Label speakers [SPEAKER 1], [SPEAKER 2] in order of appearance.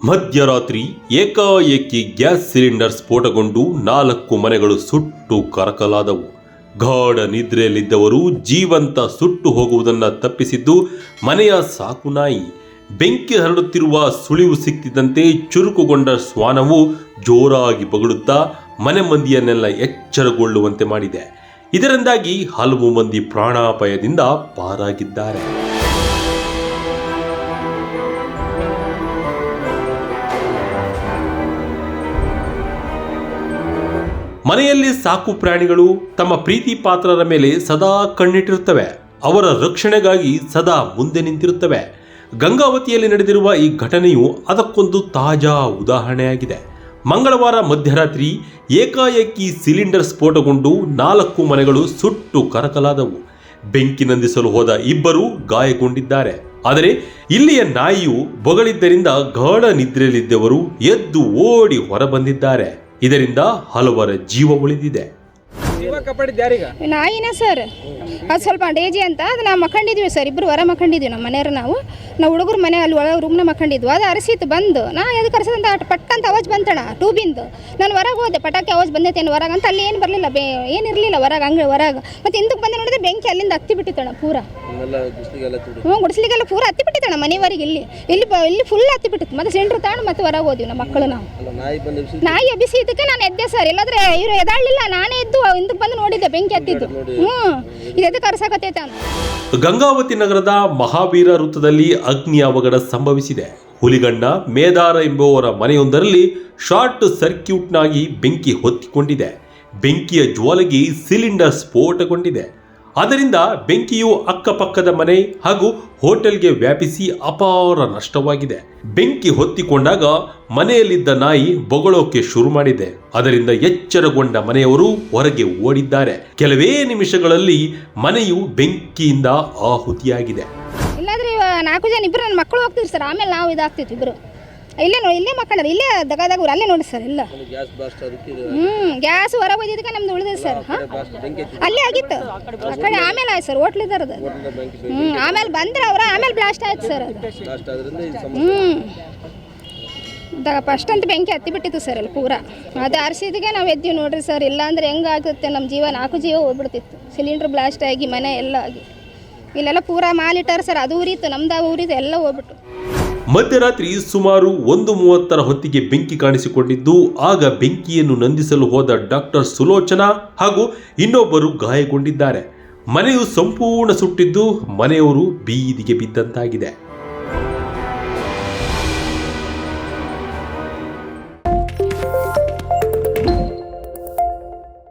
[SPEAKER 1] ಮಧ್ಯರಾತ್ರಿ ಏಕಾಏಕಿ gas cylinder ಸ್ಫೋಟಗೊಂಡು 4 ಮನೆಗಳು ಸುಟ್ಟು ಕರಕಲಾದವು. ಗಾಢ ನಿದ್ರೆಯಲ್ಲಿದ್ದವರು ಜೀವಂತ ಸುಟ್ಟು ಹೋಗುವುದನ್ನು ತಪ್ಪಿಸಿದ್ದು ಮನೆಯ ಸಾಕು ನಾಯಿ. ಬೆಂಕಿ ಹರಡುತ್ತಿರುವ ಸುಳಿವು ಸಿಕ್ಕಿದಂತೆ ಚುರುಕುಗೊಂಡ ಶ್ವಾನವು ಜೋರಾಗಿ ಬಗಳುತ್ತಾ ಮನೆ ಮಂದಿಯನ್ನೆಲ್ಲ ಎಚ್ಚರಗೊಳ್ಳುವಂತೆ ಮಾಡಿದೆ. ಇದರಿಂದಾಗಿ ಹಲವು ಮಂದಿ ಪ್ರಾಣಾಪಾಯದಿಂದ ಪಾರಾಗಿದ್ದಾರೆ. ಮನೆಯಲ್ಲಿ ಸಾಕು ಪ್ರಾಣಿಗಳು ತಮ್ಮ ಪ್ರೀತಿ ಪಾತ್ರರ ಮೇಲೆ ಸದಾ ಕಣ್ಣಿಟ್ಟಿರುತ್ತವೆ. ಅವರ ರಕ್ಷಣೆಗಾಗಿ ಸದಾ ಮುಂದೆ ನಿಂತಿರುತ್ತವೆ. ಗಂಗಾವತಿಯಲ್ಲಿ ನಡೆದಿರುವ ಈ ಘಟನೆಯು ಅದಕ್ಕೊಂದು ತಾಜಾ ಉದಾಹರಣೆಯಾಗಿದೆ. ಮಂಗಳವಾರ ಮಧ್ಯರಾತ್ರಿ ಏಕಾಏಕಿ ಸಿಲಿಂಡರ್ ಸ್ಫೋಟಗೊಂಡು 4 ಮನೆಗಳು ಸುಟ್ಟು ಕರಕಲಾದವು. ಬೆಂಕಿ ನಂದಿಸಲು ಹೋದ 2 ಗಾಯಗೊಂಡಿದ್ದಾರೆ. ಆದರೆ ಇಲ್ಲಿಯ ನಾಯಿಯು ಬೊಗಳಿದ್ದರಿಂದ ಗಾಢ ನಿದ್ರೆಯಲ್ಲಿದ್ದವರು ಎದ್ದು ಓಡಿ ಹೊರಬಂದಿದ್ದಾರೆ. ಇದರಿಂದ ಹಲವರ ಜೀವ ಉಳಿದಿದೆ.
[SPEAKER 2] ನಾಯಿನ ಸರ್ ಅದು ಸ್ವಲ್ಪ ಡೇಜಿ ಅಂತ ಅದು ನಾವು ಮಕ್ಕಂಡಿದ್ವಿ ಸರ್. 2 ಹೊರ ಮಕ್ಕಂಡಿದ್ವಿ ನಮ್ಮ ಮನೆಯವ್ರು. ನಾವು ಹುಡುಗರ ಮನೆ ಅಲ್ಲಿ ಒಳಗೆ ರೂಮ್ನ ಮಕ್ಕಂಡಿದ್ವು. ಅದು ಅರಸಿತ್ತು ಬಂದು ನಾ ಎದಕ್ಕೆ ಕರೆಸದಂತ ಪಟ್ ಅಂತ ಅವಾಜ್ ಬಂತಣ ಟ್ಯೂಬಿಂದು. ನಾನು ಹೊರಗೆ ಹೋದೆ, ಪಟಾಕಿ ಅವಾಜ್ ಬಂದೈತೇನು ಹೊರಗೆ ಅಂತ. ಅಲ್ಲಿ ಏನು ಬರಲಿಲ್ಲ, ಏನಿರಲಿಲ್ಲ ಹೊರಗೆ, ಅಂಗಡಿ ಹೊರಗೆ. ಮತ್ತು ಹಿಂದಕ್ಕೆ ಬಂದು ನೋಡಿದ್ರೆ ಬೆಂಕಿ ಅಲ್ಲಿಂದ ಹತ್ತಿ ಬಿಟ್ಟಿತ್ತಣ ಪೂರ. ಗುಡಿಸ್ಲಿಗೆಲ್ಲ ಪೂರ ಹತ್ತಿ ಬಿಟ್ಟಿತ್ತಣ ಮನೆವರೆಗೆ. ಇಲ್ಲಿ ಫುಲ್ ಹತ್ತಿ ಬಿಟ್ಟಿತ್ತು. ಮತ್ತು ಸಿಲಿಂಡ್ರ್ ತಗೊಂಡು ಮತ್ತೆ ಹೊರಗೆ ಹೋದ್ವಿ ನಮ್ಮ ಮಕ್ಕಳು. ನಾವು ನಾಯಿ ಎಬ್ಬಿಸಿ ಇದಕ್ಕೆ ನಾನು ಎದ್ದೆ ಸರ್. ಇಲ್ಲಾಂದ್ರೆ ಇವರು ಎದಾಡಲಿಲ್ಲ, ನಾನೇ ಎದ್ದು ಹಿಂದಕ್ಕೆ ಬಂದು ನೋಡಿದ್ದೆ ಬೆಂಕಿ ಹತ್ತಿದ್ದು. ಇದಕ್ಕೆ ಕರ್ಸಕತ್ತೈತೆ ಅಂತ.
[SPEAKER 1] ಗಂಗಾವತಿ ನಗರದ ಮಹಾವೀರ ವೃತ್ತದಲ್ಲಿ ಅಗ್ನಿ ಅವಘಡ ಸಂಭವಿಸಿದೆ. ಹುಲಿಗಣ್ಣ ಮೇದಾರ ಎಂಬುವರ ಮನೆಯೊಂದರಲ್ಲಿ ಶಾರ್ಟ್ ಸರ್ಕ್ಯೂಟ್ನಾಗಿ ಬೆಂಕಿ ಹೊತ್ತಿಕೊಂಡಿದೆ. ಬೆಂಕಿಯ ಜ್ವಾಲೆಗೆ ಸಿಲಿಂಡರ್ ಸ್ಫೋಟಗೊಂಡಿದೆ. ಅದರಿಂದ ಬೆಂಕಿಯು ಅಕ್ಕಪಕ್ಕದ ಮನೆ ಹಾಗೂ ಹೋಟೆಲ್ಗೆ ವ್ಯಾಪಿಸಿ ಅಪಾರ ನಷ್ಟವಾಗಿದೆ. ಬೆಂಕಿ ಹೊತ್ತಿಕೊಂಡಾಗ ಮನೆಯಲ್ಲಿದ್ದ ನಾಯಿ ಬೊಗಳೋಕೆ ಶುರು ಮಾಡಿದೆ. ಅದರಿಂದ ಎಚ್ಚರಗೊಂಡ ಮನೆಯವರು ಹೊರಗೆ ಓಡಿದ್ದಾರೆ. ಕೆಲವೇ ನಿಮಿಷಗಳಲ್ಲಿ ಮನೆಯು ಬೆಂಕಿಯಿಂದ ಆಹುತಿಯಾಗಿದೆ.
[SPEAKER 2] ಇಲ್ಲಾಂದ್ರೆ 4 ಜನ, 2 ನನ್ನ ಮಕ್ಕಳು ಹೋಗ್ತಿದ್ರು ಸರ್. ಆಮೇಲೆ ನಾವು ಇದಾಗ್ತಿತ್ತು 2 ಇಲ್ಲೇ ಮಕ್ಕಳು ಇಲ್ಲೇ ದಗದಾಗ ಅಲ್ಲೇ ನೋಡಿ ಸರ್. ಇಲ್ಲ ಗ್ಯಾಸ್ ಹೊರಗೆ ಹೋಗಿದ್ದಕ್ಕೆ ನಮ್ದು ಉಳಿದಿದೆ ಸರ್. ಅಲ್ಲೇ ಆಗಿತ್ತು ಆ ಕಡೆ. ಆಮೇಲೆ ಆಯ್ತು ಸರ್ ಹೋಟ್ಲಿದ್ದಾರದು. ಆಮೇಲೆ ಬಂದ್ರೆ ಆಮೇಲೆ ಬ್ಲಾಸ್ಟ್ ಆಯ್ತು ಸರ್ ಅದು. ಫಸ್ಟ್ ಅಂತ ಬೆಂಕಿ ಹತ್ತಿ ಬಿಟ್ಟಿತ್ತು ಸರ್ ಅಲ್ಲಿ ಪೂರ. ಅದು ಆರಿಸಿದಿಗೆ ನಾವು ಎದ್ದೀವಿ ನೋಡ್ರಿ ಸರ್. ಇಲ್ಲಾಂದ್ರೆ ಹೆಂಗೆ ಆಗುತ್ತೆ ನಮ್ಮ ಜೀವ, 4 ಜೀವ ಹೋಗ್ಬಿಡ್ತಿತ್ತು. ಸಿಲಿಂಡ್ರ್ ಬ್ಲಾಸ್ಟ್ ಆಗಿ ಮನೆ ಎಲ್ಲ ಆಗಿ ಇಲ್ಲೆಲ್ಲ ಪೂರ ಮಾಲಿಟ್ಟಾರ ಸರ್. ಅದು ಉರಿತು, ನಮ್ದು ಉರಿತು, ಎಲ್ಲ ಹೋಗ್ಬಿಟ್ಟು.
[SPEAKER 1] ಮಧ್ಯರಾತ್ರಿ ಸುಮಾರು 1:30 ಹೊತ್ತಿಗೆ ಬೆಂಕಿ ಕಾಣಿಸಿಕೊಂಡಿದ್ದು, ಆಗ ಬೆಂಕಿಯನ್ನು ನಂದಿಸಲು ಹೋದ ಡಾಕ್ಟರ್ ಸುಲೋಚನಾ ಹಾಗೂ ಇನ್ನೊಬ್ಬರು ಗಾಯಗೊಂಡಿದ್ದಾರೆ. ಮನೆಯು ಸಂಪೂರ್ಣ ಸುಟ್ಟಿದ್ದು ಮನೆಯವರು ಬೀದಿಗೆ ಬಿದ್ದಂತಾಗಿದೆ.